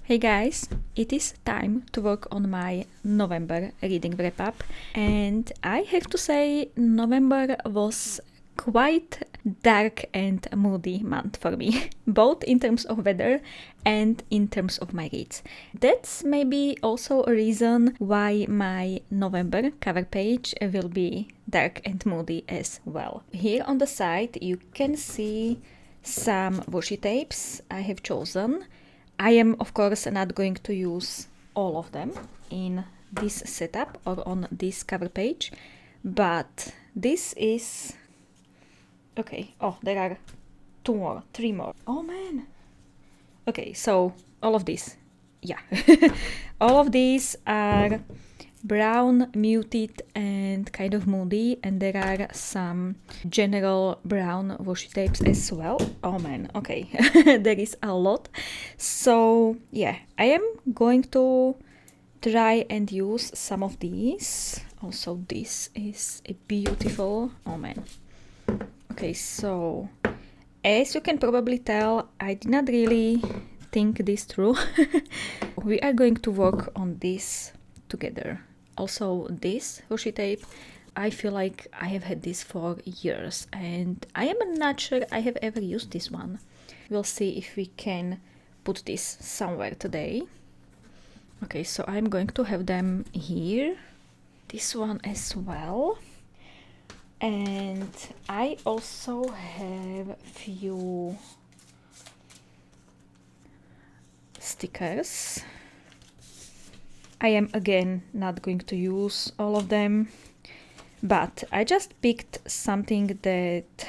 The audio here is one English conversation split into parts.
Hey guys, it is time to work on my November reading wrap up, and I have to say November was quite dark and moody month for me, both in terms of weather and in terms of my reads. That's maybe also a reason why my November cover page will be dark and moody as well. Here on the side you can see some washi tapes I have chosen. I am of course not going to use all of them in this setup or on this cover page, but this is okay. Oh, there are three more. Oh man. Okay, so all of these, yeah. All of these are brown, muted and kind of moody, and there are some general brown washi tapes as well. Oh man, okay. There is a lot. So yeah, I am going to try and use some of these. Also, this is a beautiful, oh man. Okay, so as you can probably tell, I did not really think this through. We are going to work on this together. Also, this washi tape, I feel like I have had this for years and I am not sure I have ever used this one. We'll see if we can put this somewhere today. Okay, so I'm going to have them here. This one as well. And I also have few stickers. I am again not going to use all of them, but I just picked something that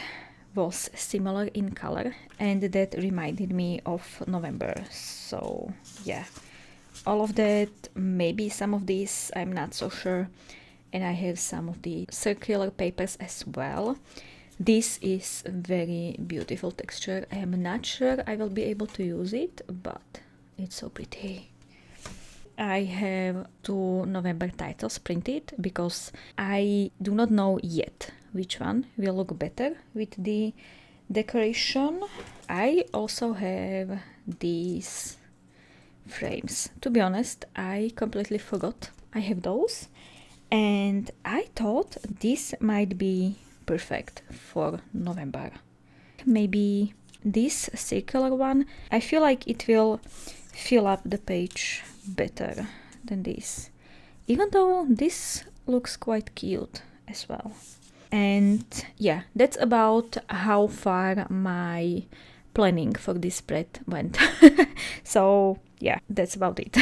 was similar in color and that reminded me of November. So yeah, all of that, maybe some of these, I'm not so sure. And I have some of the circular papers as well. This is very beautiful texture. I am not sure I will be able to use it, but it's so pretty. I have two November titles printed because I do not know yet which one will look better with the decoration. I also have these frames. To be honest, I completely forgot I have those. And I thought this might be perfect for November. Maybe this circular one, I feel like it will fill up the page better than this. Even though this looks quite cute as well. And yeah, that's about how far my planning for this spread went. So yeah, that's about it.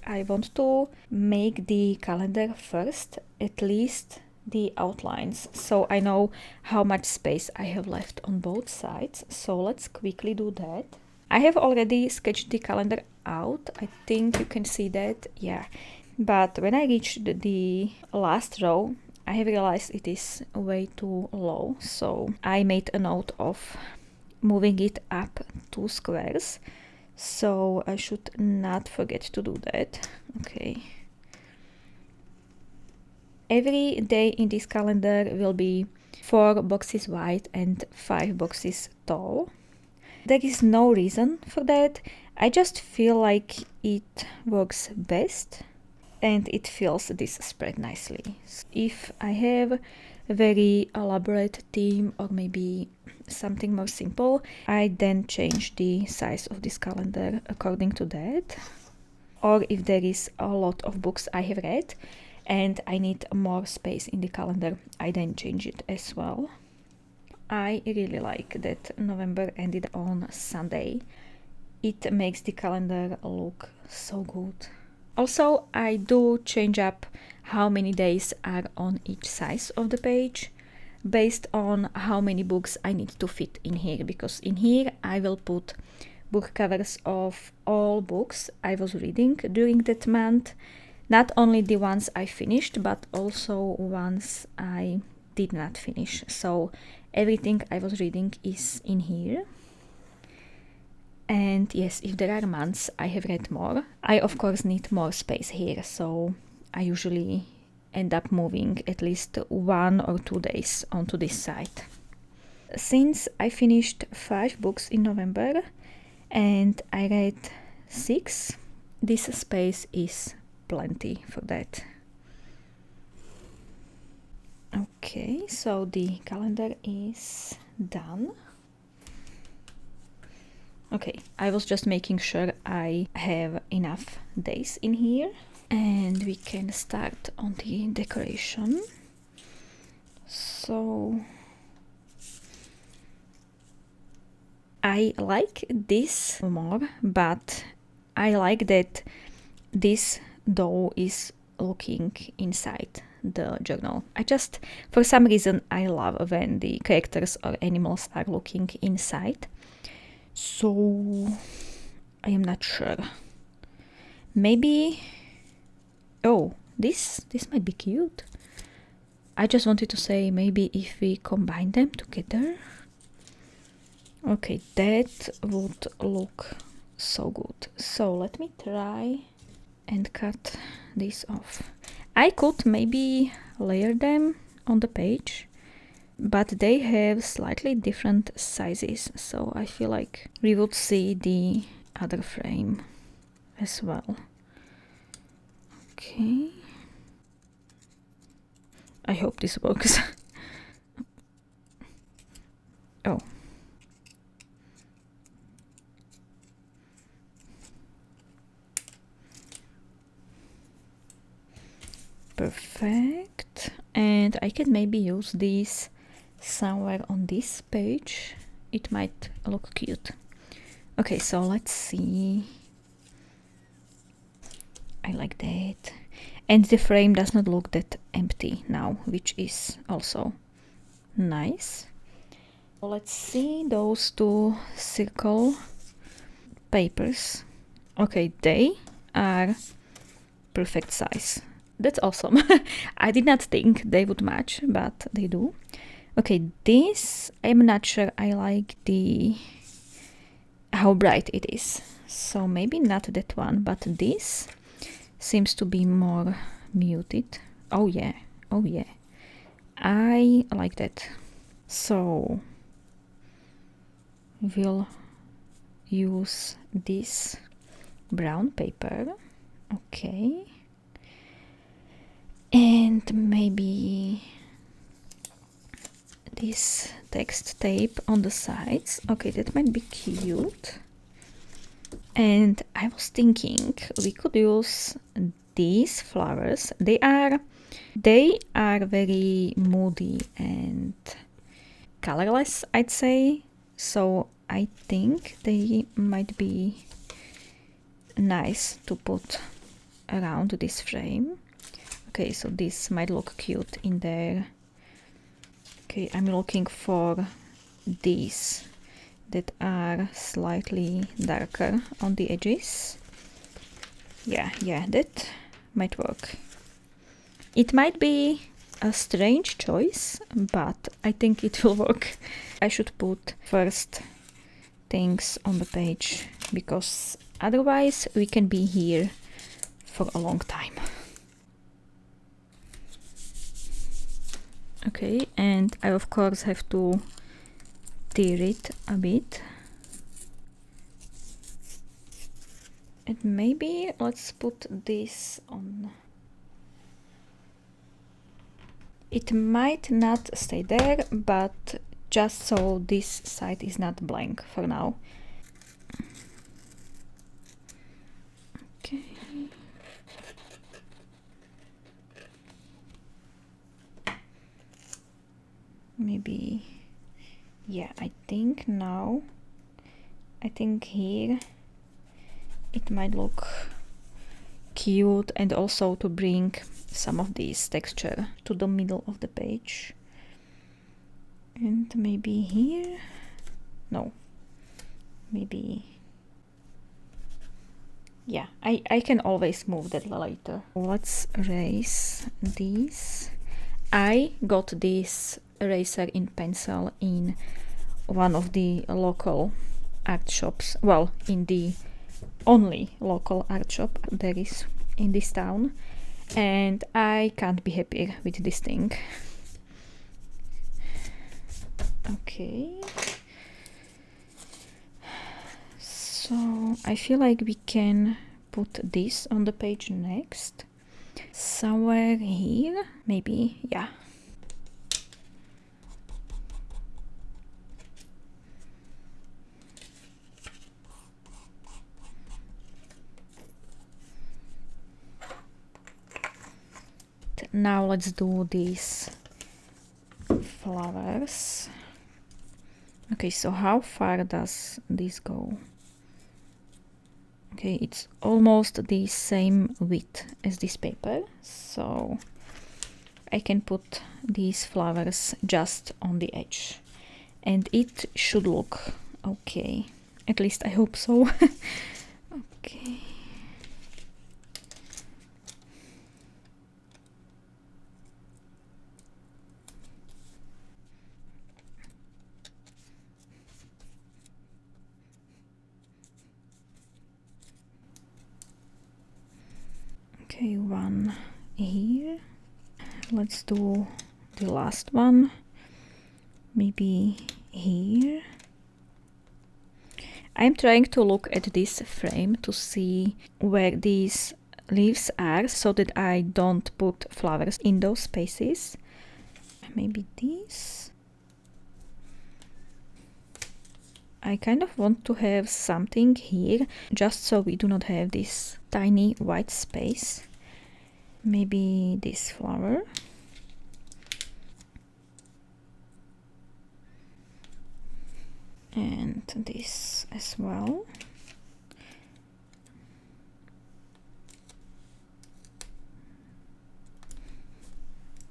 I want to make the calendar first, at least the outlines, so I know how much space I have left on both sides. So let's quickly do that. I have already sketched the calendar out. I think you can see that, yeah. But when I reached the last row, I have realized it is way too low, so I made a note of moving it up 2 squares. So I should not forget to do that. Okay. Every day in this calendar will be 4 boxes wide and 5 boxes tall. There is no reason for that. I just feel like it works best and it fills this spread nicely. If I have a very elaborate theme or maybe something more simple, I then change the size of this calendar according to that. Or if there is a lot of books I have read and I need more space in the calendar, I then change it as well. I really like that November ended on Sunday. It makes the calendar look so good. Also, I do change up how many days are on each side of the page based on how many books I need to fit in here, because in here I will put book covers of all books I was reading during that month, not only the ones I finished but also ones I did not finish. So everything I was reading is in here. And yes, if there are months I have read more, I of course need more space here, so I usually end up moving at least 1 or 2 days onto this side. Since I finished 5 books in November and I read 6. This space is plenty for that. Okay, so the calendar is done. Okay, I was just making sure I have enough days in here, and we can start on the decoration. So I like this more, but I like that this doll is looking inside the journal. For some reason, I love when the characters or animals are looking inside. So I am not sure. Maybe, oh, this might be cute. I just wanted to say maybe if we combine them together. Okay, that would look so good. So let me try and cut this off. I could maybe layer them on the page, but they have slightly different sizes, so I feel like we would see the other frame as well. Okay. I hope this works. Oh. Perfect. And I can maybe use these somewhere on this page. It might look cute. Okay, so let's see. I like that. And the frame does not look that empty now, which is also nice. Let's see those two circle papers. Okay, they are perfect size. That's awesome. I did not think they would match, but they do. Okay, this, I'm not sure I like how bright it is. So maybe not that one, but this seems to be more muted. Oh yeah, oh yeah. I like that. So we'll use this brown paper. Okay. And maybe this text tape on the sides. Okay, that might be cute. And I was thinking we could use these flowers. They are very moody and colorless, I'd say. So I think they might be nice to put around this frame. Okay, so this might look cute in there. Okay, I'm looking for these that are slightly darker on the edges. Yeah, that might work. It might be a strange choice, but I think it will work. I should put first things on the page, because otherwise we can be here for a long time. Okay, and I of course have to tear it a bit. And maybe let's put this on. It might not stay there, but just so this side is not blank for now. Okay. Maybe, yeah, I think here it might look cute, and also to bring some of this texture to the middle of the page. And maybe here, no, maybe, yeah, I can always move that later. Let's erase these. I got this eraser in pencil in one of the local art shops, well, in the only local art shop there is in this town, and I can't be happier with this thing. Okay, So I feel like we can put this on the page next. Somewhere here, maybe, yeah. Now let's do these flowers. Okay, so how far does this go? Okay, it's almost the same width as this paper, so I can put these flowers just on the edge and it should look okay. At least I hope so. Okay. Okay, one here. Let's do the last one. Maybe here. I'm trying to look at this frame to see where these leaves are so that I don't put flowers in those spaces. Maybe this. I kind of want to have something here just so we do not have this tiny white space. Maybe this flower. And this as well.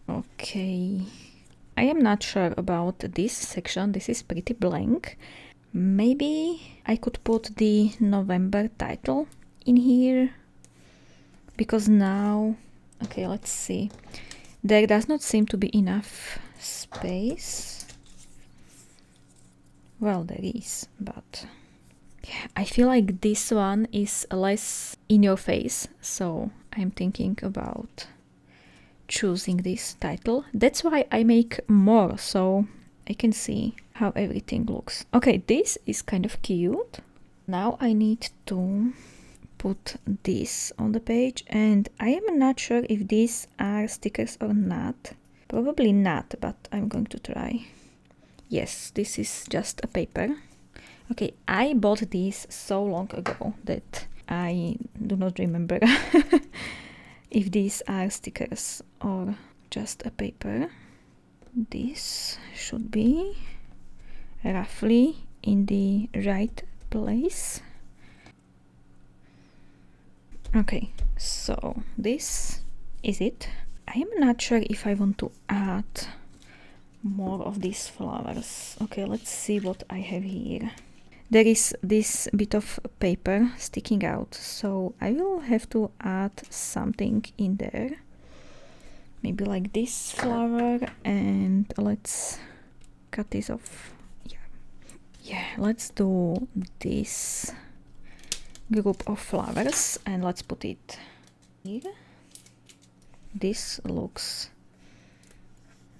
Okay, I am not sure about this section. This is pretty blank. Maybe I could put the November title in here, because now, okay, let's see. There does not seem to be enough space. Well, there is, but yeah, I feel like this one is less in your face, so I'm thinking about choosing this title. That's why I make more, so I can see how everything looks. Okay, this is kind of cute. Now I need to put this on the page, and I am not sure if these are stickers or not. Probably not, but I'm going to try. Yes, this is just a paper. Okay, I bought these so long ago that I do not remember if these are stickers or just a paper. This should be roughly in the right place. Okay, so this is it. I am not sure if I want to add more of these flowers. Okay, let's see what I have here. There is this bit of paper sticking out, so I will have to add something in there. Maybe like this flower, and let's cut this off. Yeah, let's do this group of flowers and let's put it here. This looks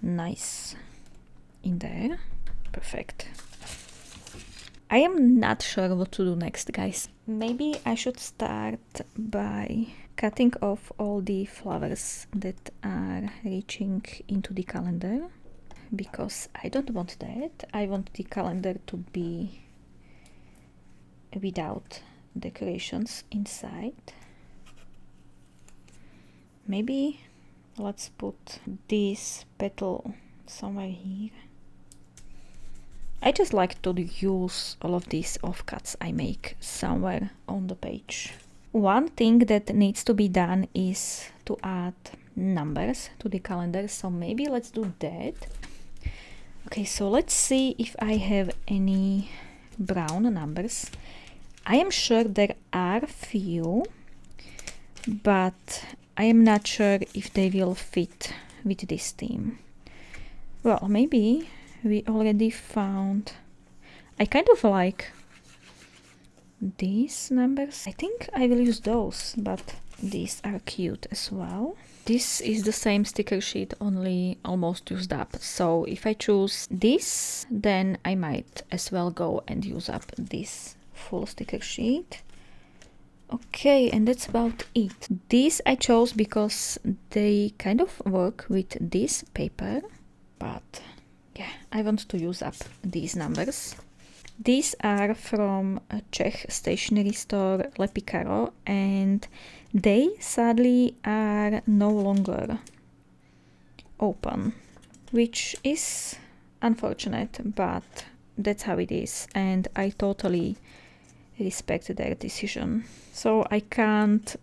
nice in there. Perfect. I am not sure what to do next, guys. Maybe I should start by cutting off all the flowers that are reaching into the calendar, because I don't want that. I want the calendar to be without decorations inside. Maybe let's put this petal somewhere here. I just like to use all of these offcuts I make somewhere on the page. One thing that needs to be done is to add numbers to the calendar, so maybe let's do that. Okay, so let's see if I have any brown numbers. I am sure there are few, but I am not sure if they will fit with this theme. Well, maybe we already found. I kind of like these numbers. I think I will use those, but these are cute as well. This is the same sticker sheet, only almost used up. So if I choose this, then I might as well go and use up this full sticker sheet. Okay, and that's about it. These I chose because they kind of work with this paper, but yeah, I want to use up these numbers. These are from a Czech stationery store Lepicaro, and they sadly are no longer open, which is unfortunate, but that's how it is, and I totally respect their decision. So I can't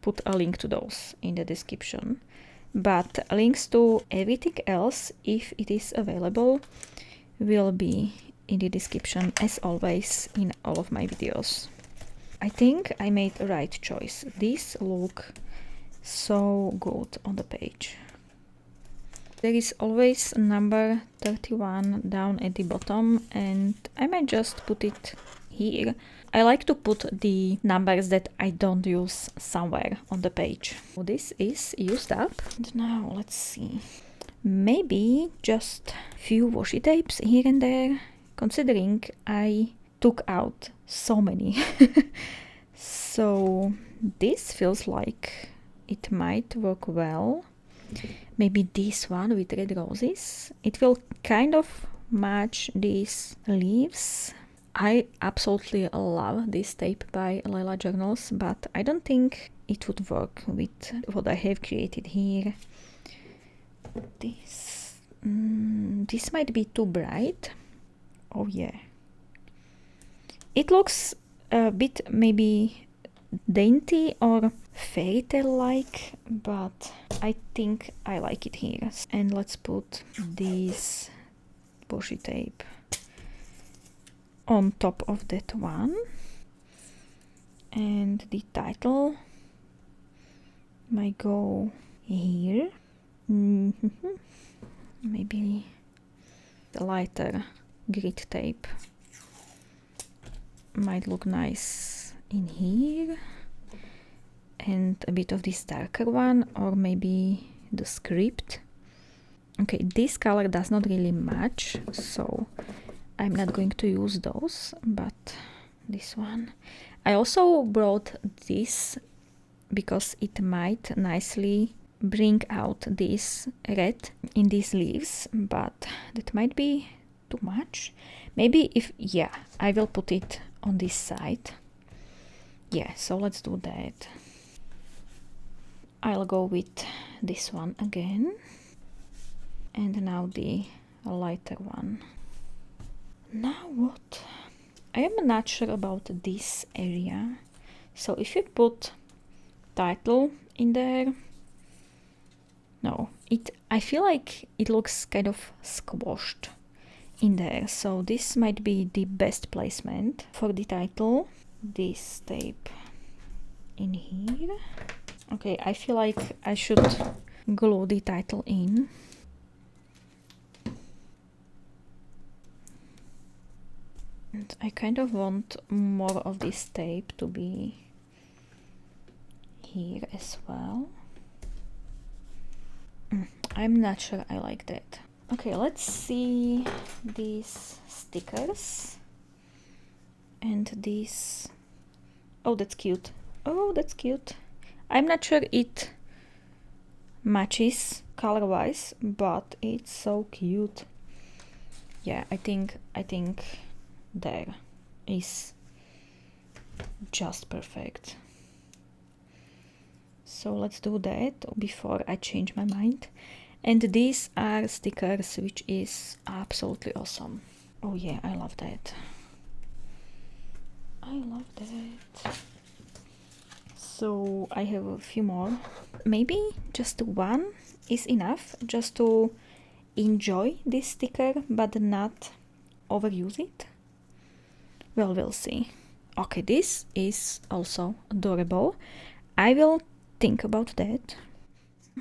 put a link to those in the description, but links to everything else, if it is available, will be in the description as always in all of my videos. I think I made the right choice. These look so good on the page. There is always number 31 down at the bottom, and I might just put it here. I like to put the numbers that I don't use somewhere on the page. So this is used up. And now let's see. Maybe just few washi tapes here and there, considering I took out so many. So this feels like it might work well. Maybe this one with red roses. It will kind of match these leaves. I absolutely love this tape by Leila Journals, but I don't think it would work with what I have created here. This might be too bright. Oh yeah. It looks a bit maybe dainty or fairy tale like, but I think I like it here. And let's put this washi tape on top of that one, and the title might go here. Maybe the lighter grit tape might look nice in here, and a bit of this darker one, or maybe the script. Okay, this color does not really match, so I'm not going to use those, but this one. I also brought this because it might nicely bring out this red in these leaves, but that might be too much. Maybe if, yeah, I will put it on this side. Yeah, so let's do that. I'll go with this one again, and now the lighter one. Now what? I am not sure about this area, so if you put title in there, no, I feel like it looks kind of squashed in there, so this might be the best placement for the title. This tape in here. Okay, I feel like I should glue the title in. And I kind of want more of this tape to be here as well. I'm not sure I like that. Okay, let's see these stickers. And these. Oh, that's cute. Oh, that's cute. I'm not sure it matches color-wise, but it's so cute. Yeah, I think there is just perfect. So let's do that before I change my mind. And these are stickers, which is absolutely awesome. Oh yeah, I love that. I love that. So I have a few more. Maybe just one is enough just to enjoy this sticker but not overuse it. Well, we'll see. Okay, this is also adorable. I will think about that.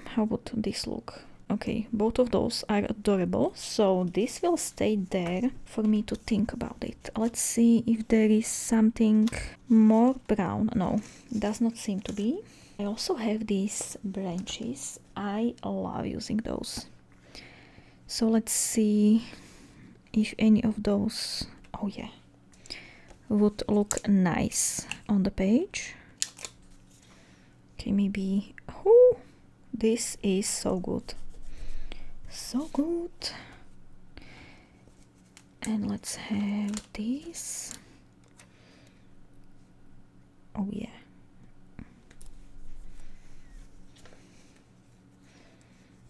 How would this look? Okay, both of those are adorable, so this will stay there for me to think about it. Let's see if there is something more brown. No, does not seem to be. I also have these branches. I love using those. So let's see if any of those... Oh yeah, would look nice on the page. Okay, maybe, oh, this is so good. So good. And let's have this. Oh yeah.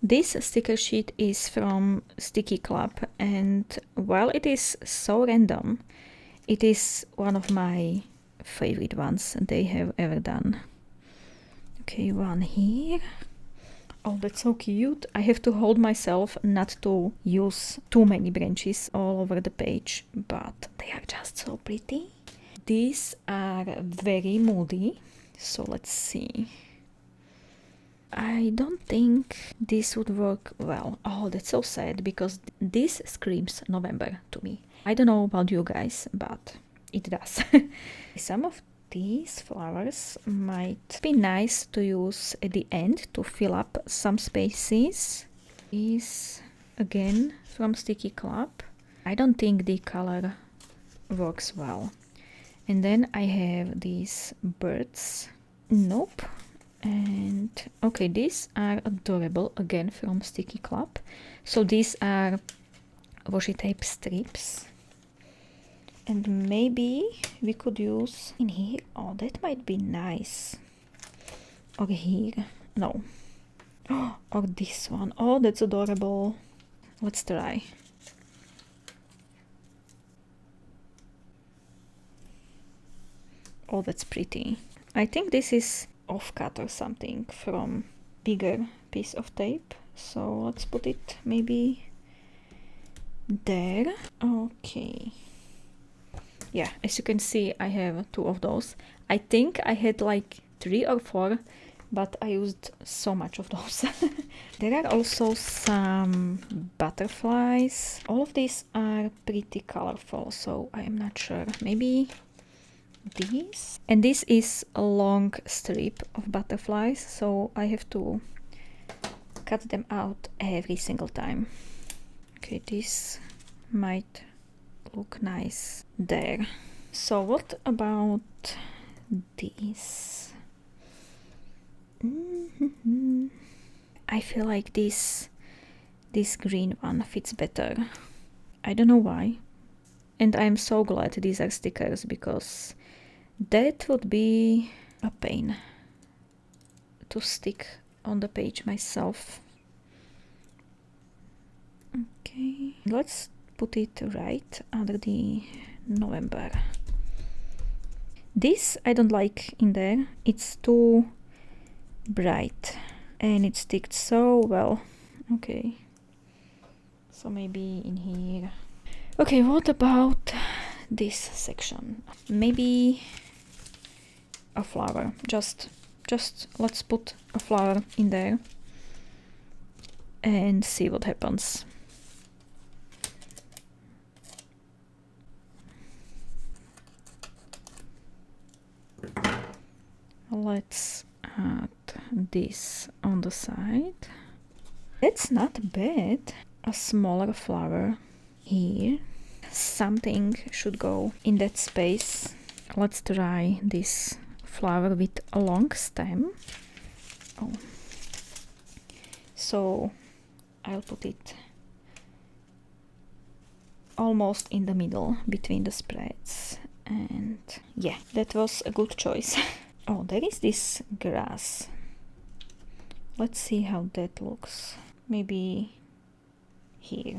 This sticker sheet is from Sticky Club, and while it is so random, it is one of my favorite ones they have ever done. Okay, one here. Oh, that's so cute. I have to hold myself not to use too many branches all over the page, but they are just so pretty. These are very moody, so let's see. I don't think this would work well. Oh, that's so sad, because this screams November to me. I don't know about you guys, but it does. Some of these flowers might be nice to use at the end to fill up some spaces. These again from Sticky Club. I don't think the color works well. And then I have these birds. Nope. And okay, these are adorable, again from Sticky Club. So these are washi tape strips. And maybe we could use in here. Oh, that might be nice. Or here. No. Or this one. Oh, that's adorable. Let's try. Oh, that's pretty. I think this is off-cut or something from bigger piece of tape. So let's put it maybe there. Okay. Yeah, as you can see, I have 2 of those. I think I had like 3 or 4, but I used so much of those. There are also some butterflies. All of these are pretty colorful, so I am not sure. Maybe these. And this is a long strip of butterflies, so I have to cut them out every single time. Okay, this might look nice there. So what about these? I feel like this green one fits better. I don't know why. And I'm so glad these are stickers, because that would be a pain to stick on the page myself. Okay, let's put it right under the November. This I don't like in there. It's too bright and it sticks so well. Okay, so maybe in here. Okay, what about this section? Maybe a flower. Just let's put a flower in there and see what happens. Let's add this on the side. That's not bad. A smaller flower here. Something should go in that space. Let's try this flower with a long stem. Oh. So I'll put it almost in the middle between the spreads. And yeah, that was a good choice. Oh, there is this grass. Let's see how that looks. Maybe here.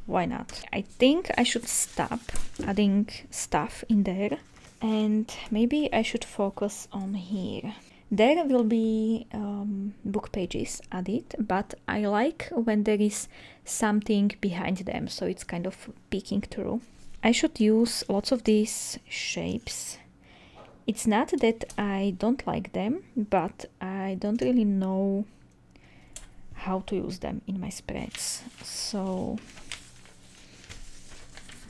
Why not? I think I should stop adding stuff in there, and maybe I should focus on here. There will be book pages added, but I like when there is something behind them, so it's kind of peeking through. I should use lots of these shapes. It's not that I don't like them, but I don't really know how to use them in my spreads. So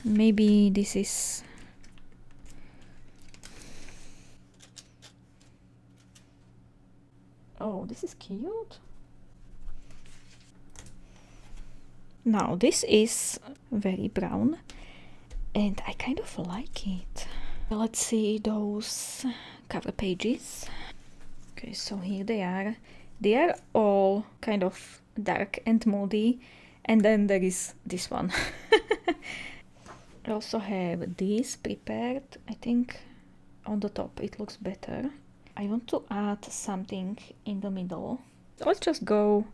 maybe this is... Oh, this is cute. Now this is very brown, and I kind of like it. Let's see those cover pages. Okay, so here they are. They are all kind of dark and moody, and then there is this one. I also have this prepared. I think on the top it looks better. I want to add something in the middle. Let's just go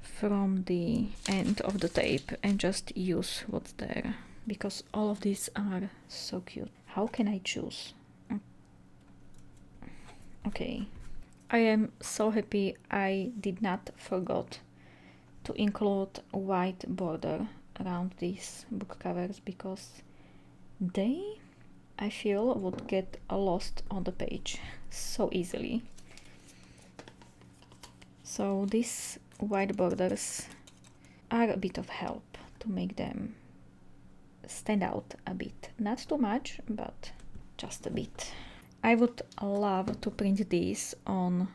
from the end of the tape and just use what's there, because all of these are so cute. How can I choose? Okay, I am so happy I did not forget to include a white border around these book covers, because they, I feel, would get lost on the page so easily. So these white borders are a bit of help to make them stand out a bit. Not too much, but just a bit. I would love to print these on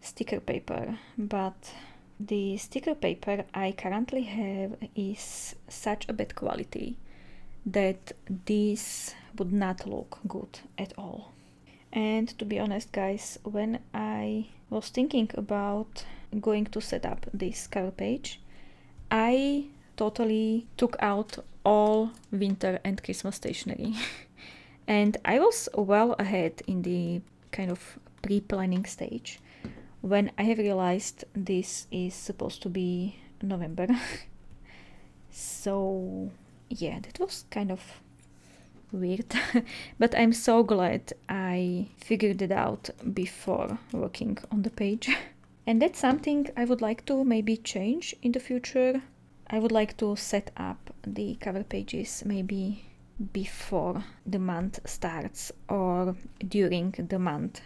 sticker paper, but the sticker paper I currently have is such a bad quality that this would not look good at all. And to be honest, guys, when I was thinking about going to set up this cover page, I totally took out all winter and Christmas stationery. And I was well ahead in the kind of pre-planning stage when I have realized this is supposed to be November. So yeah, that was kind of weird. But I'm so glad I figured it out before working on the page. And that's something I would like to maybe change in the future. I would like to set up the cover pages maybe before the month starts or during the month.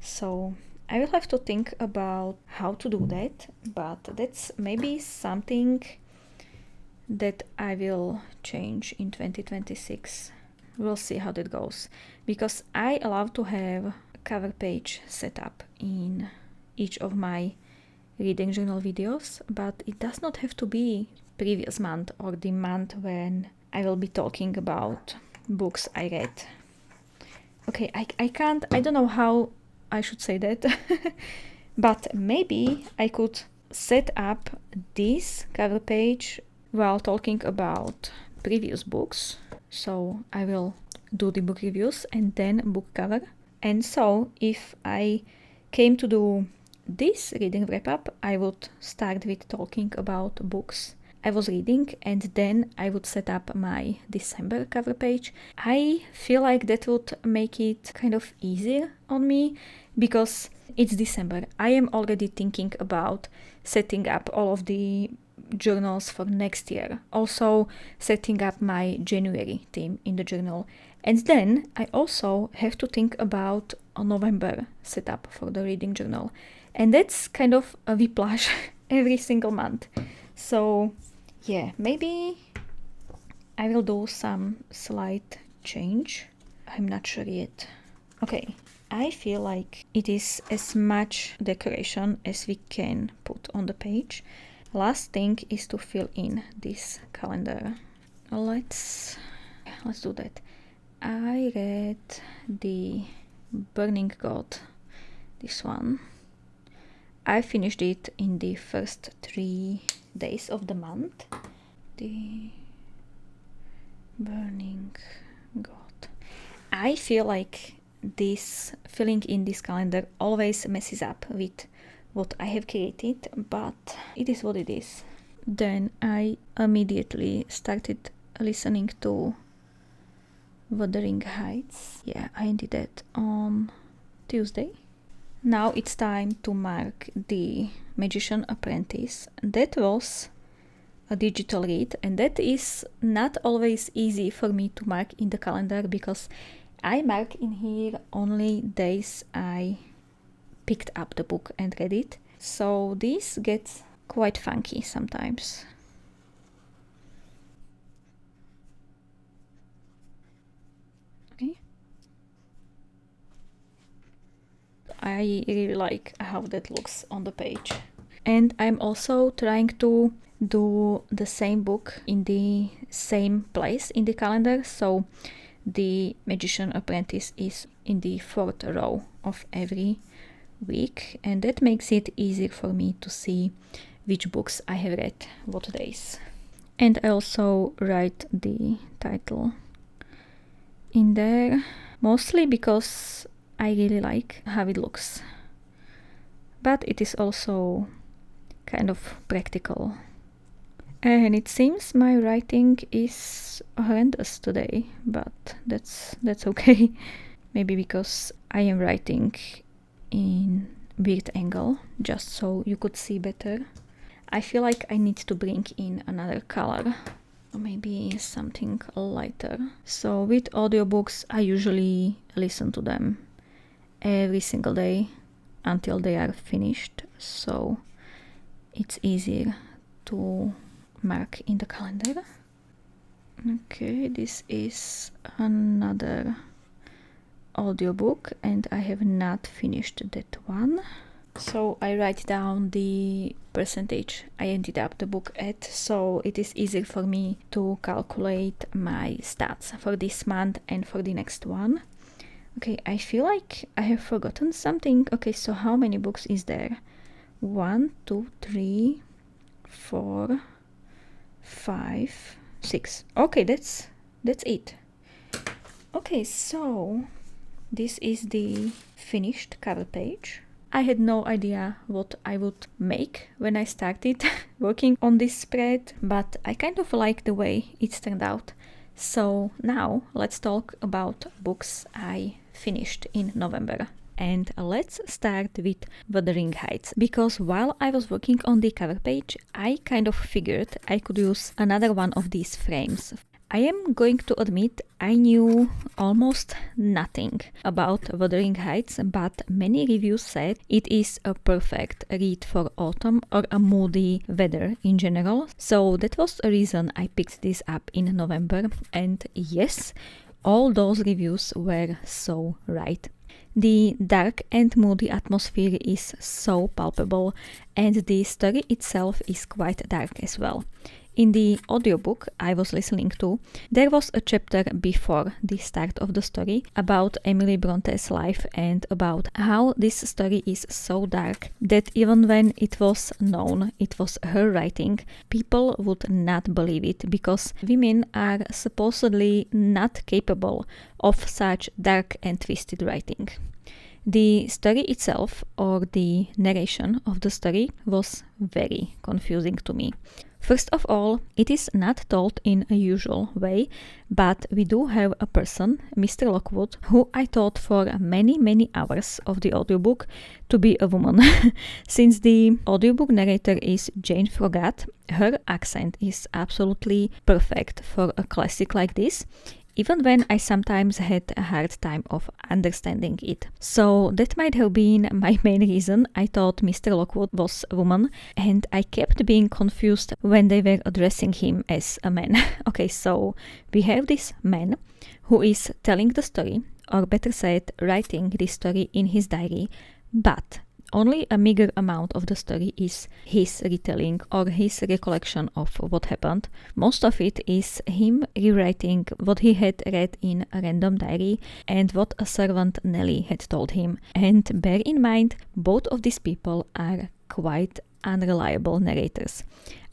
So I will have to think about how to do that, but that's maybe something that I will change in 2026. We'll see how that goes, because I love to have a cover page set up in each of my reading journal videos, but it does not have to be previous month or the month when I will be talking about books I read. Okay, I don't know how I should say that, but maybe I could set up this cover page while talking about previous books. So I will do the book reviews and then book cover. And so if I came to do this reading wrap-up, I would start with talking about books I was reading, and then I would set up my December cover page. I feel like that would make it kind of easier on me, because it's December. I am already thinking about setting up all of the journals for next year. Also setting up my January theme in the journal. And then I also have to think about a November setup for the reading journal. And that's kind of a whiplash every single month. So yeah, maybe I will do some slight change. I'm not sure yet. Okay, I feel like it is as much decoration as we can put on the page. Last thing is to fill in this calendar. Let's do that. I read the Burning God, this one. I finished it in the first 3 days of the month. The Burning God. I feel like this filling in this calendar always messes up with what I have created, but it is what it is. Then I immediately started listening to Wuthering Heights. Yeah, I did that on Tuesday. Now it's time to mark the Magician Apprentice. That was a digital read, and that is not always easy for me to mark in the calendar, because I mark in here only days I picked up the book and read it. So this gets quite funky sometimes. Okay. I really like how that looks on the page. And I'm also trying to do the same book in the same place in the calendar. So the Magician Apprentice is in the 4th row of every week, and that makes it easier for me to see which books I have read what days. And I also write the title in there, mostly because I really like how it looks, but it is also kind of practical. And it seems my writing is horrendous today, but that's okay. Maybe because I am writing in weird angle, just so you could see better. I feel like I need to bring in another color, or maybe something lighter. So with audiobooks, I usually listen to them every single day until they are finished, so it's easier to mark in the calendar. Okay, this is another audiobook and I have not finished that one. So I write down the percentage I ended up the book at, so it is easier for me to calculate my stats for this month and for the next one. Okay, I feel like I have forgotten something. Okay, so how many books is there? 1, 2, 3, 4, 5, 6. Okay, that's it. Okay, so this is the finished cover page. I had no idea what I would make when I started working on this spread, but I kind of like the way it turned out. So now let's talk about books I finished in November. And let's start with Wuthering Heights, because while I was working on the cover page, I kind of figured I could use another one of these frames. I am going to admit I knew almost nothing about Wuthering Heights, but many reviews said it is a perfect read for autumn or a moody weather in general. So that was a reason I picked this up in November, and yes, all those reviews were so right. The dark and moody atmosphere is so palpable, and the story itself is quite dark as well. In the audiobook I was listening to, there was a chapter before the start of the story about Emily Bronte's life and about how this story is so dark that even when it was known it was her writing, people would not believe it because women are supposedly not capable of such dark and twisted writing. The story itself, or the narration of the story, was very confusing to me. First of all, it is not told in a usual way, but we do have a person, Mr. Lockwood, who I thought for many hours of the audiobook to be a woman. Since the audiobook narrator is Jane Froggatt, her accent is absolutely perfect for a classic like this, even when I sometimes had a hard time of understanding it. So that might have been my main reason I thought Mr. Lockwood was a woman, and I kept being confused when they were addressing him as a man. Okay, so we have this man who is telling the story, or better said, writing this story in his diary, but only a meager amount of the story is his retelling or his recollection of what happened. Most of it is him rewriting what he had read in a random diary and what a servant Nellie had told him. And bear in mind, both of these people are quite unreliable narrators.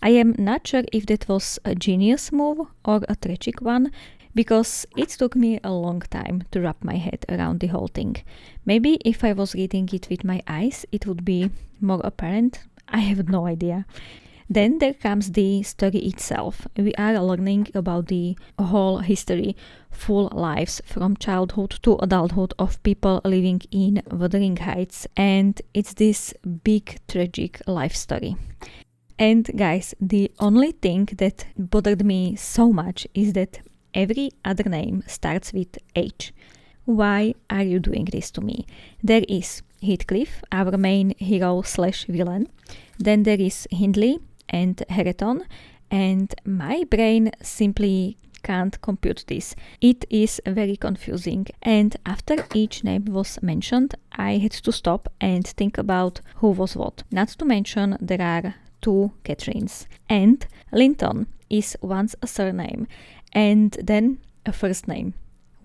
I am not sure if that was a genius move or a tragic one, because it took me a long time to wrap my head around the whole thing. Maybe if I was reading it with my eyes, it would be more apparent. I have no idea. Then there comes the story itself. We are learning about the whole history, full lives from childhood to adulthood of people living in Wuthering Heights, and it's this big tragic life story. And guys, the only thing that bothered me so much is that every other name starts with H. Why are you doing this to me? There is Heathcliff, our main hero / villain. Then there is Hindley and Hareton, and my brain simply can't compute this. It is very confusing, and after each name was mentioned, I had to stop and think about who was what. Not to mention there are 2 Catherines, and Linton is once a surname and then a first name.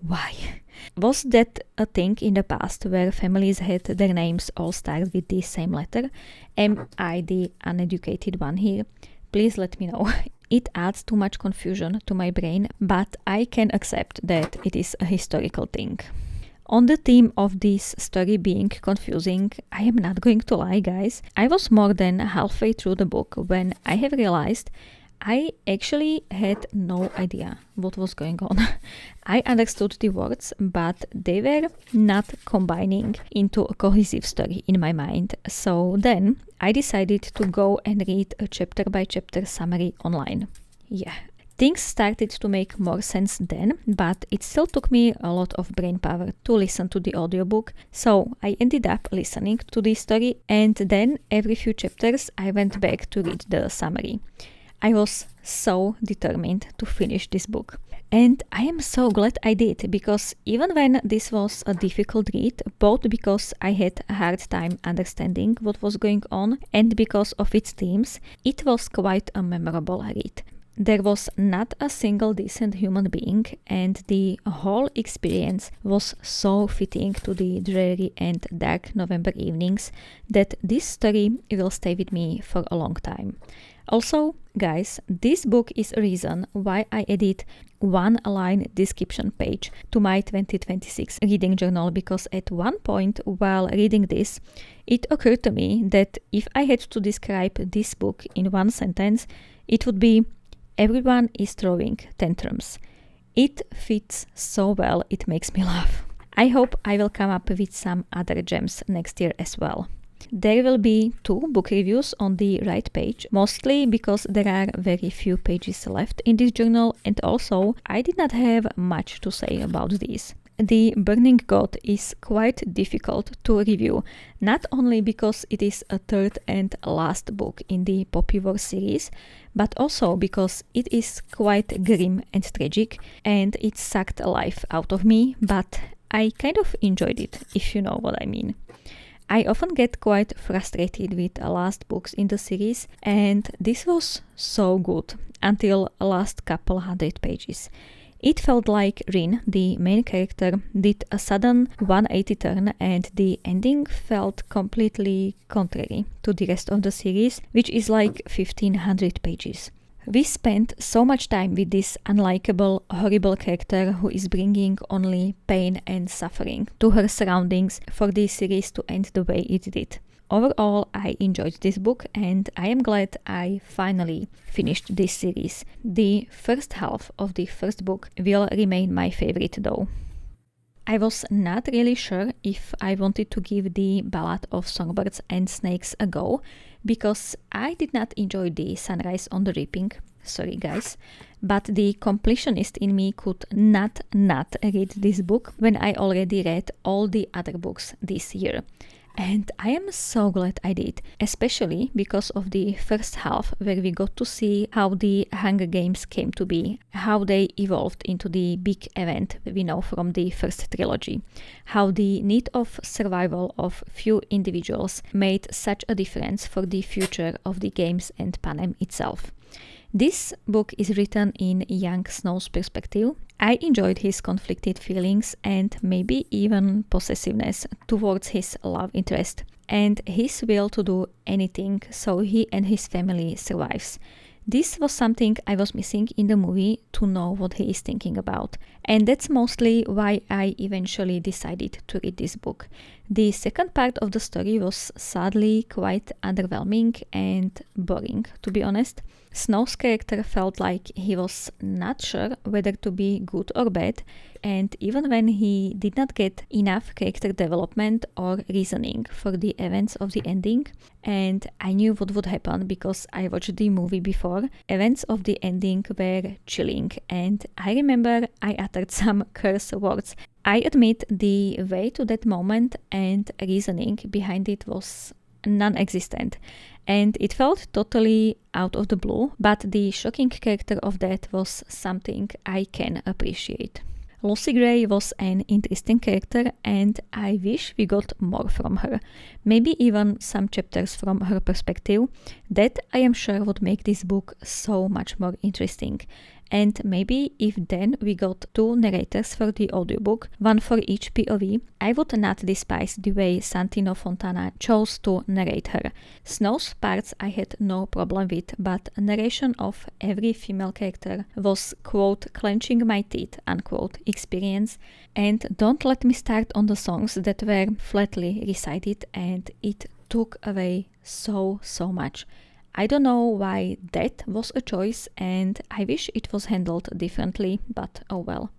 Why? Was that a thing in the past where families had their names all start with the same letter? Am I the uneducated one here? Please let me know. It adds too much confusion to my brain, but I can accept that it is a historical thing. On the theme of this story being confusing, I am not going to lie, guys. I was more than halfway through the book when I have realized I actually had no idea what was going on. I understood the words, but they were not combining into a cohesive story in my mind. So then I decided to go and read a chapter by chapter summary online. Yeah, things started to make more sense then, but it still took me a lot of brain power to listen to the audiobook. So I ended up listening to the story, and then every few chapters I went back to read the summary. I was so determined to finish this book. And I am so glad I did, because even when this was a difficult read, both because I had a hard time understanding what was going on and because of its themes, it was quite a memorable read. There was not a single decent human being, and the whole experience was so fitting to the dreary and dark November evenings that this story will stay with me for a long time. Also, guys, this book is a reason why I added 1-line description page to my 2026 reading journal, because at one point while reading this, it occurred to me that if I had to describe this book in one sentence, it would be everyone is throwing tantrums. It fits so well, it makes me laugh. I hope I will come up with some other gems next year as well. There will be 2 book reviews on the right page, mostly because there are very few pages left in this journal, and also I did not have much to say about these. The Burning God is quite difficult to review, not only because it is a third and last book in the Poppy War series, but also because it is quite grim and tragic, and it sucked life out of me, but I kind of enjoyed it, if you know what I mean. I often get quite frustrated with last books in the series, and this was so good until last couple 100 pages. It felt like Rin, the main character, did a sudden 180 turn, and the ending felt completely contrary to the rest of the series, which is like 1500 pages. We spent so much time with this unlikable, horrible character who is bringing only pain and suffering to her surroundings for the series to end the way it did. Overall, I enjoyed this book, and I am glad I finally finished this series. The first half of the first book will remain my favorite though. I was not really sure if I wanted to give the Ballad of Songbirds and Snakes a go, because I did not enjoy the Sunrise on the Reaping, sorry guys, but the completionist in me could not read this book when I already read all the other books this year. And I am so glad I did, especially because of the first half, where we got to see how the Hunger Games came to be, how they evolved into the big event we know from the first trilogy, how the need of survival of few individuals made such a difference for the future of the games and Panem itself. This book is written in young Snow's perspective. I enjoyed his conflicted feelings and maybe even possessiveness towards his love interest, and his will to do anything so he and his family survives. This was something I was missing in the movie, to know what he is thinking about. And that's mostly why I eventually decided to read this book. The second part of the story was sadly quite underwhelming and boring, to be honest. Snow's character felt like he was not sure whether to be good or bad, and even when he did not get enough character development or reasoning for the events of the ending, and I knew what would happen because I watched the movie before, events of the ending were chilling, and I remember I uttered some curse words. I admit the way to that moment and reasoning behind it was non-existent, and it felt totally out of the blue, but the shocking character of that was something I can appreciate. Lucy Gray was an interesting character, and I wish we got more from her. Maybe even some chapters from her perspective. That I am sure would make this book so much more interesting. And maybe if then we got 2 narrators for the audiobook, one for each POV, I would not despise the way Santino Fontana chose to narrate her. Snow's parts I had no problem with, but narration of every female character was, quote, clenching my teeth, unquote, experience. And don't let me start on the songs that were flatly recited, and it took away so much. I don't know why that was a choice, and I wish it was handled differently, but oh well.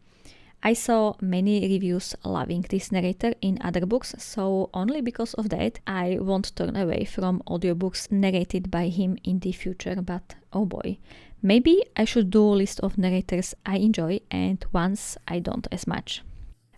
I saw many reviews loving this narrator in other books, so only because of that I won't turn away from audiobooks narrated by him in the future, but oh boy. Maybe I should do a list of narrators I enjoy and ones I don't as much.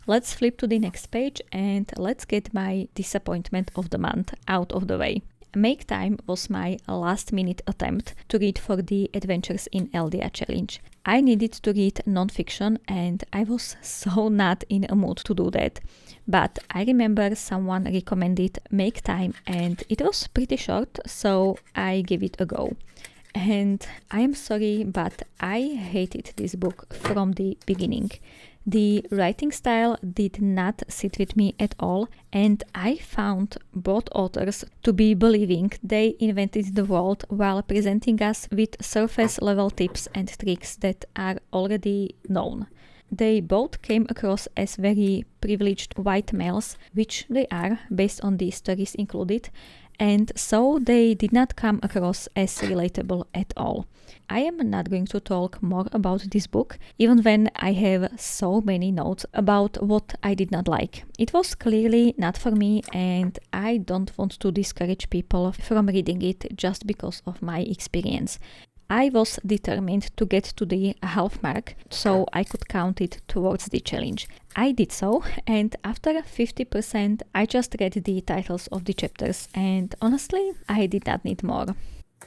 Let's flip to the next page and let's get my disappointment of the month out of the way. Make Time was my last-minute attempt to read for the Adventures in Eldia challenge. I needed to read non-fiction and I was so not in a mood to do that. But I remember someone recommended Make Time and it was pretty short, so I gave it a go. And I am sorry, but I hated this book from the beginning. The writing style did not sit with me at all, and I found both authors to be believing they invented the world while presenting us with surface-level tips and tricks that are already known. They both came across as very privileged white males, which they are, based on the stories included, and so they did not come across as relatable at all. I am not going to talk more about this book, even when I have so many notes about what I did not like. It was clearly not for me, and I don't want to discourage people from reading it just because of my experience. I was determined to get to the half mark so I could count it towards the challenge. I did so, and after 50% I just read the titles of the chapters, and honestly I did not need more.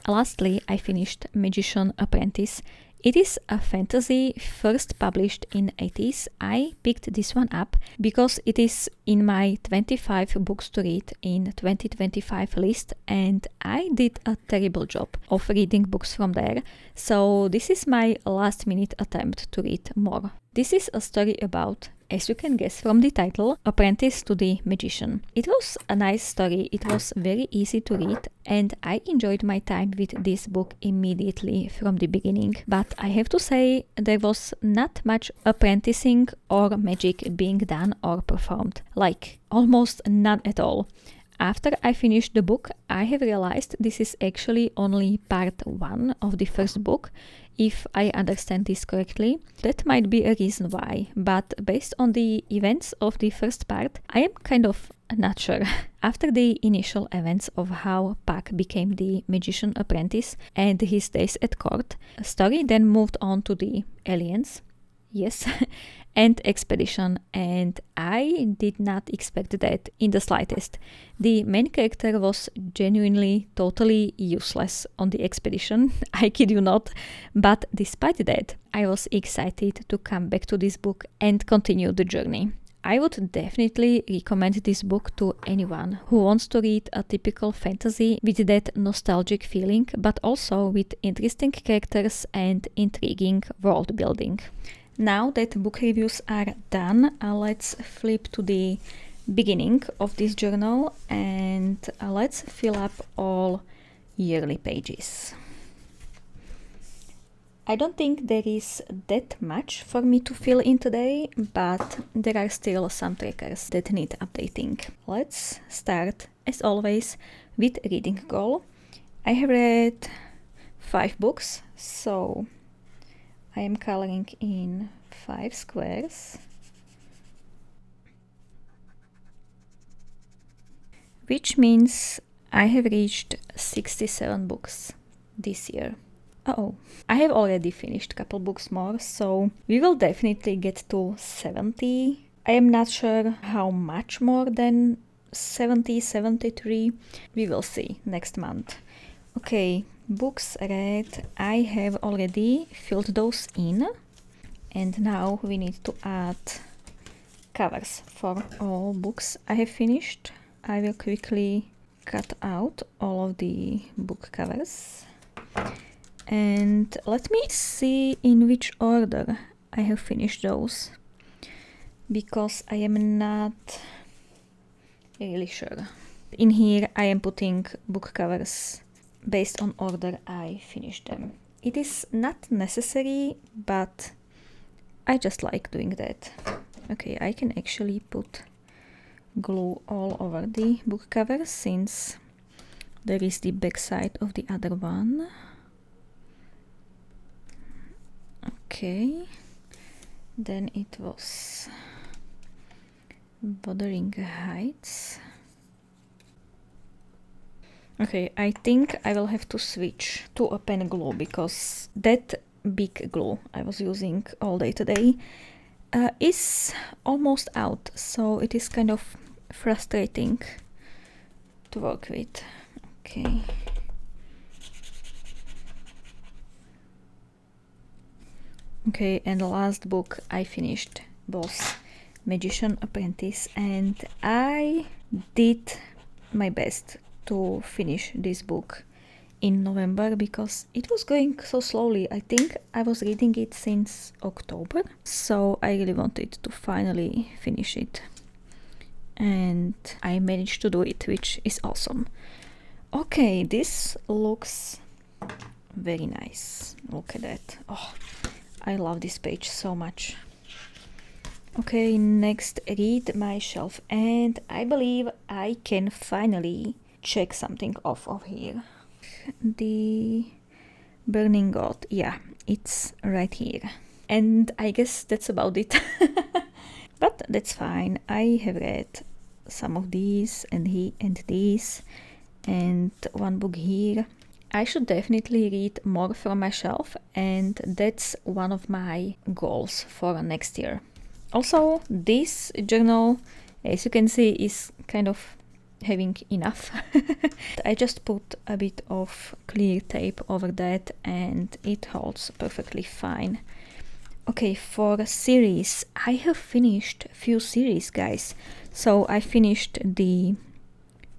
Lastly, I finished Magician Apprentice. It is a fantasy first published in 80s. I picked this one up because it is in my 25 books to read in 2025 list, and I did a terrible job of reading books from there, so this is my last minute attempt to read more. This is a story about, as you can guess from the title, Apprentice to the Magician. It was a nice story, it was very easy to read, and I enjoyed my time with this book immediately from the beginning. But I have to say, there was not much apprenticing or magic being done or performed. Like, almost none at all. After I finished the book, I have realized this is actually only part 1 of the first book, if I understand this correctly. That might be a reason why, but based on the events of the first part, I am kind of not sure. After the initial events of how Puck became the magician apprentice and his days at court, the story then moved on to the aliens. Yes, and expedition, and I did not expect that in the slightest. The main character was genuinely totally useless on the expedition, I kid you not, but despite that, I was excited to come back to this book and continue the journey. I would definitely recommend this book to anyone who wants to read a typical fantasy with that nostalgic feeling, but also with interesting characters and intriguing world building. Now that book reviews are done, let's flip to the beginning of this journal and let's fill up all yearly pages. I don't think there is that much for me to fill in today, but there are still some trackers that need updating. Let's start, as always, with reading goal. I have read 5 books, so I am coloring in 5 squares, which means I have reached 67 books this year. I have already finished a couple books more, so we will definitely get to 70. I am not sure how much more than 70, 73. We will see next month. Okay, books read. I have already filled those in. And now we need to add covers for all books I have finished. I will quickly cut out all of the book covers. And let me see in which order I have finished those, because I am not really sure. In here I am putting book covers based on order I finished them. It is not necessary, but I just like doing that. Okay, I can actually put glue all over the book covers, since there is the back side of the other one. Okay, then it was Wuthering Heights. Okay, I think I will have to switch to a pen glue, because that big glue I was using all day today is almost out, so it is kind of frustrating to work with. Okay. Okay, and the last book I finished was Magician Apprentice, and I did my best to finish this book in November, because it was going so slowly. I think I was reading it since October, so I really wanted to finally finish it, and I managed to do it, which is awesome. Okay, this looks very nice. Look at that. Oh, I love this page so much. Okay, next, read my shelf, and I believe I can finally check something off of here. The Burning God, yeah, it's right here. And I guess that's about it. But that's fine. I have read some of these and these, and one book here. I should definitely read more from my shelf, and that's one of my goals for next year. Also, this journal, as you can see, is kind of having enough. I just put a bit of clear tape over that, and it holds perfectly fine. Okay, for series, I have finished a few series, guys. So I finished the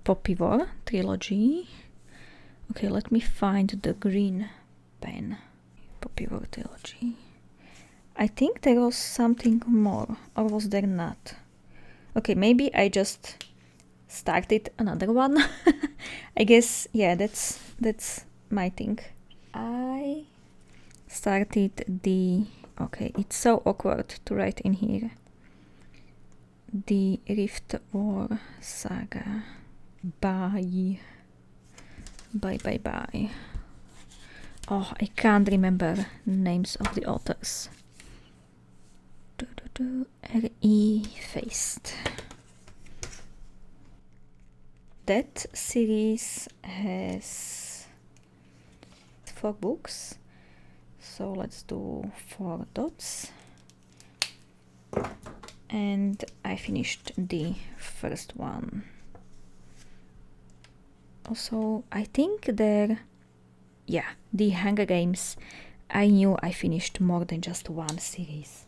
Poppy War trilogy. Okay, let me find the green pen. Poppy War trilogy. I think there was something more, or was there not? Okay, maybe I just started another one. I guess, yeah, that's my thing. I started the... Okay, it's so awkward to write in here. The Rift War Saga. Bye. Oh, I can't remember names of the authors. R.E. Faced. That series has 4 books, so let's do 4 dots. And I finished the first one. Also, I think the Hunger Games, I knew I finished more than just one series.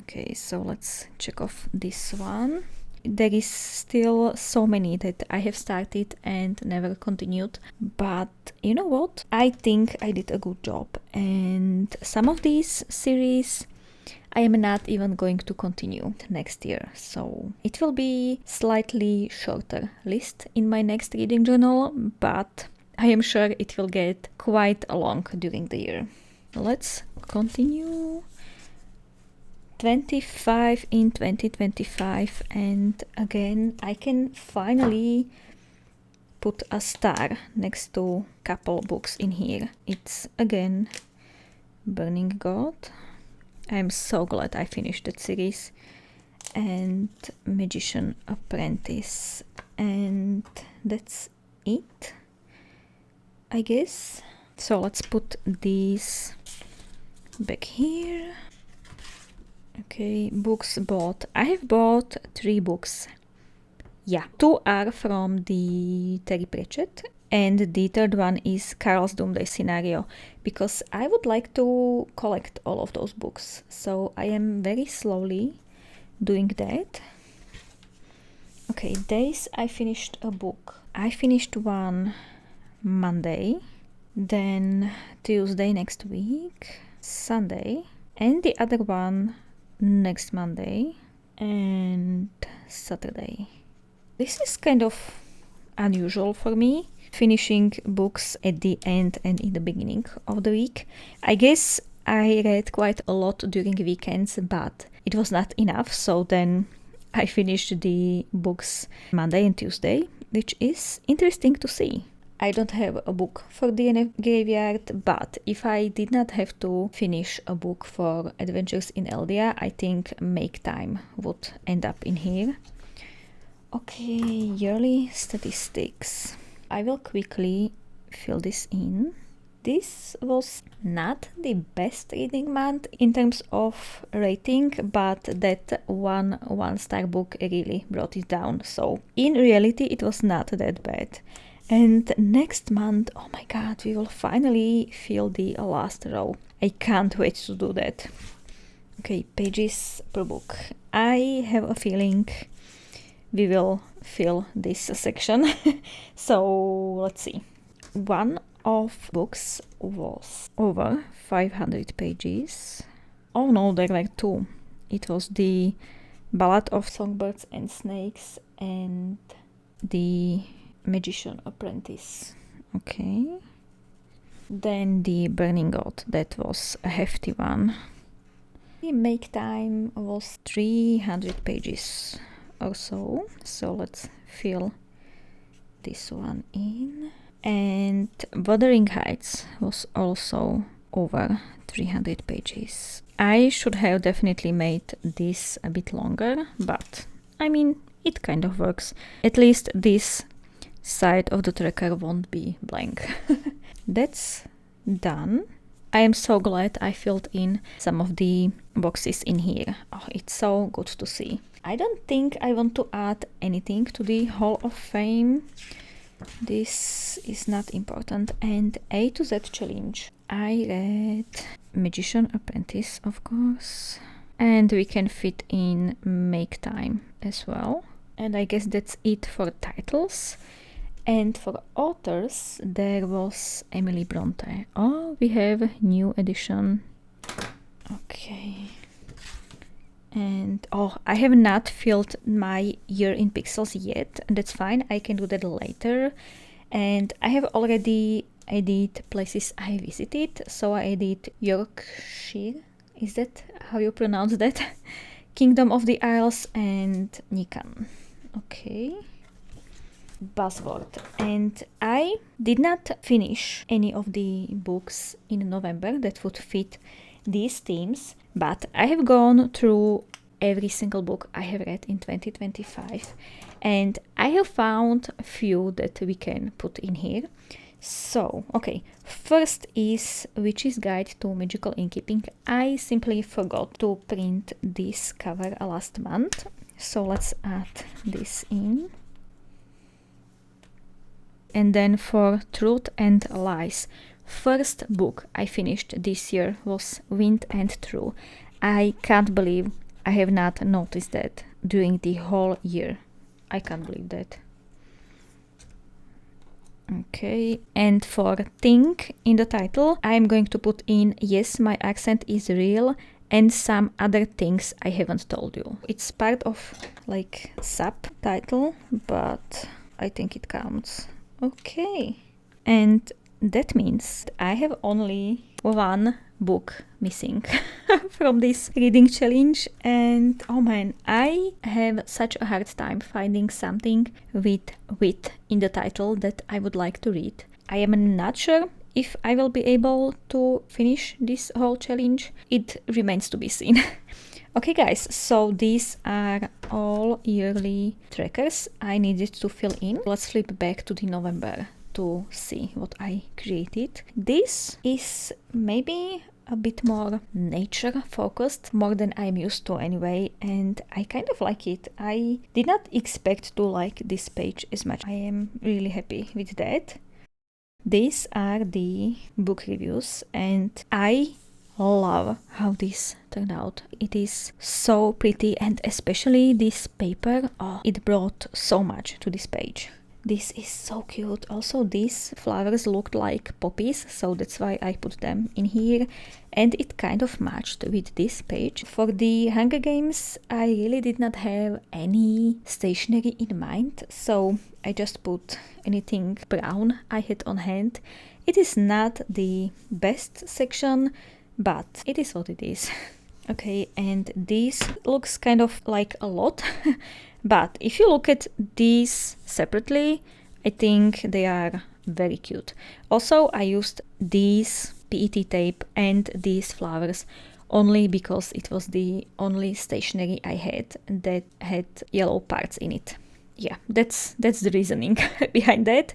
Okay, so let's check off this one. There is still so many that I have started and never continued, but you know what? I think I did a good job, and some of these series I am not even going to continue next year, so it will be slightly shorter list in my next reading journal, but I am sure it will get quite long during the year. Let's continue. 25 in 2025, and again I can finally put a star next to couple books in here. It's again Burning God. I'm so glad I finished that series, and Magician Apprentice, and that's it, I guess. So let's put these back here. Okay, books bought. I have bought 3 books Yeah, 2 are from the Terry Pratchett, and the third one is Carl's Doomsday Scenario, because I would like to collect all of those books. So I am very slowly doing that. Okay, days I finished a book. I finished one Monday, then Tuesday next week, Sunday, and the other one next Monday and Saturday. This is kind of unusual for me, finishing books at the end and in the beginning of the week. I guess I read quite a lot during weekends, but it was not enough, so then I finished the books Monday and Tuesday, which is interesting to see. I don't have a book for DNF Graveyard, but if I did not have to finish a book for Adventures in Eldia, I think Make Time would end up in here. Okay, yearly statistics. I will quickly fill this in. This was not the best reading month in terms of rating, but that one-star book really brought it down. So in reality, it was not that bad. And next month, oh my god, we will finally fill the last row. I can't wait to do that. Okay, pages per book. I have a feeling we will fill this section. So let's see. One of books was over 500 pages. Oh no, there were 2. It was the Ballad of Songbirds and Snakes and the Magician Apprentice. Okay. Then the Burning God, that was a hefty one. The Make Time was 300 pages or so. So let's fill this one in. And Wuthering Heights was also over 300 pages. I should have definitely made this a bit longer, but I mean, it kind of works. At least this side of the tracker won't be blank. That's done. I am so glad I filled in some of the boxes in here. Oh, it's so good to see. I don't think I want to add anything to the Hall of Fame. This is not important. And A to Z challenge. I read Magician Apprentice, of course. And we can fit in Make Time as well. And I guess that's it for titles. And for authors, there was Emily Bronte. Oh, we have a new edition. Okay. And oh, I have not filled my year in pixels yet. That's fine, I can do that later. And I have already added places I visited. So I added Yorkshire. Is that how you pronounce that? Kingdom of the Isles and Nikan. Okay. Buzzword. And I did not finish any of the books in November that would fit these themes, but I have gone through every single book I have read in 2025 and I have found a few that we can put in here. So, okay, first is Witch's Guide to Magical Innkeeping. I simply forgot to print this cover last month, so let's add this in. And then for Truth and Lies, first book I finished this year was Wind and True. I can't believe I have not noticed that during the whole year. I can't believe that. Okay, and for Think in the title, I'm going to put in Yes, My Accent is Real and some other things I haven't told you. It's part of like subtitle, but I think it counts. Okay, and that means I have only one book missing from this reading challenge, and oh man, I have such a hard time finding something with wit in the title that I would like to read. I am not sure if I will be able to finish this whole challenge. It remains to be seen. Okay guys, so these are all yearly trackers I needed to fill in. Let's flip back to the November to see what I created. This is maybe a bit more nature focused, more than I'm used to anyway, and I kind of like it. I did not expect to like this page as much. I am really happy with that. These are the book reviews, and I love how this turned out. It is so pretty, and especially this paper, oh, it brought so much to this page. This is so cute. Also, these flowers looked like poppies, so that's why I put them in here. And it kind of matched with this page. For the Hunger Games, I really did not have any stationery in mind, so I just put anything brown I had on hand. It is not the best section, but it is what it is. Okay, and this looks kind of like a lot. But if you look at these separately, I think they are very cute. Also, I used these PET tape and these flowers only because it was the only stationery I had that had yellow parts in it. Yeah, that's the reasoning behind that.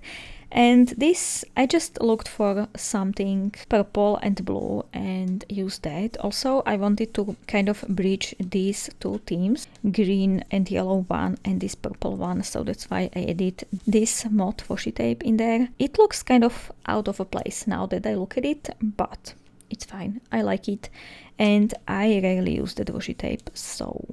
And this, I just looked for something purple and blue and used that. Also, I wanted to kind of bridge these two themes, green and yellow one and this purple one, so that's why I added this matte washi tape in there. It looks kind of out of a place now that I look at it, but it's fine. I like it, and I rarely use the washi tape, so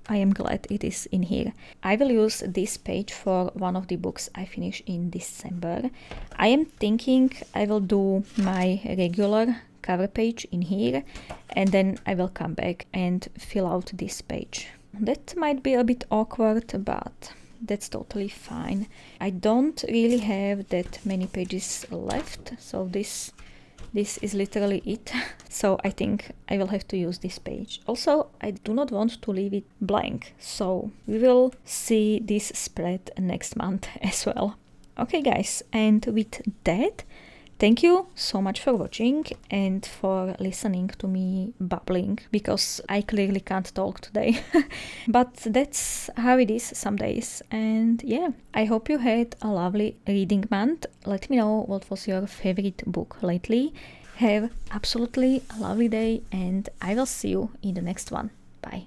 I am glad it is in here. I will use this page for one of the books I finish in December. I am thinking I will do my regular cover page in here, and then I will come back and fill out this page. That might be a bit awkward, but that's totally fine. I don't really have that many pages left, so this is literally it. So I think I will have to use this page. Also, I do not want to leave it blank, so we will see this spread next month as well. Okay guys, and with that, thank you so much for watching and for listening to me babbling, because I clearly can't talk today. But that's how it is some days. And yeah, I hope you had a lovely reading month. Let me know what was your favorite book lately. Have absolutely a lovely day, and I will see you in the next one. Bye.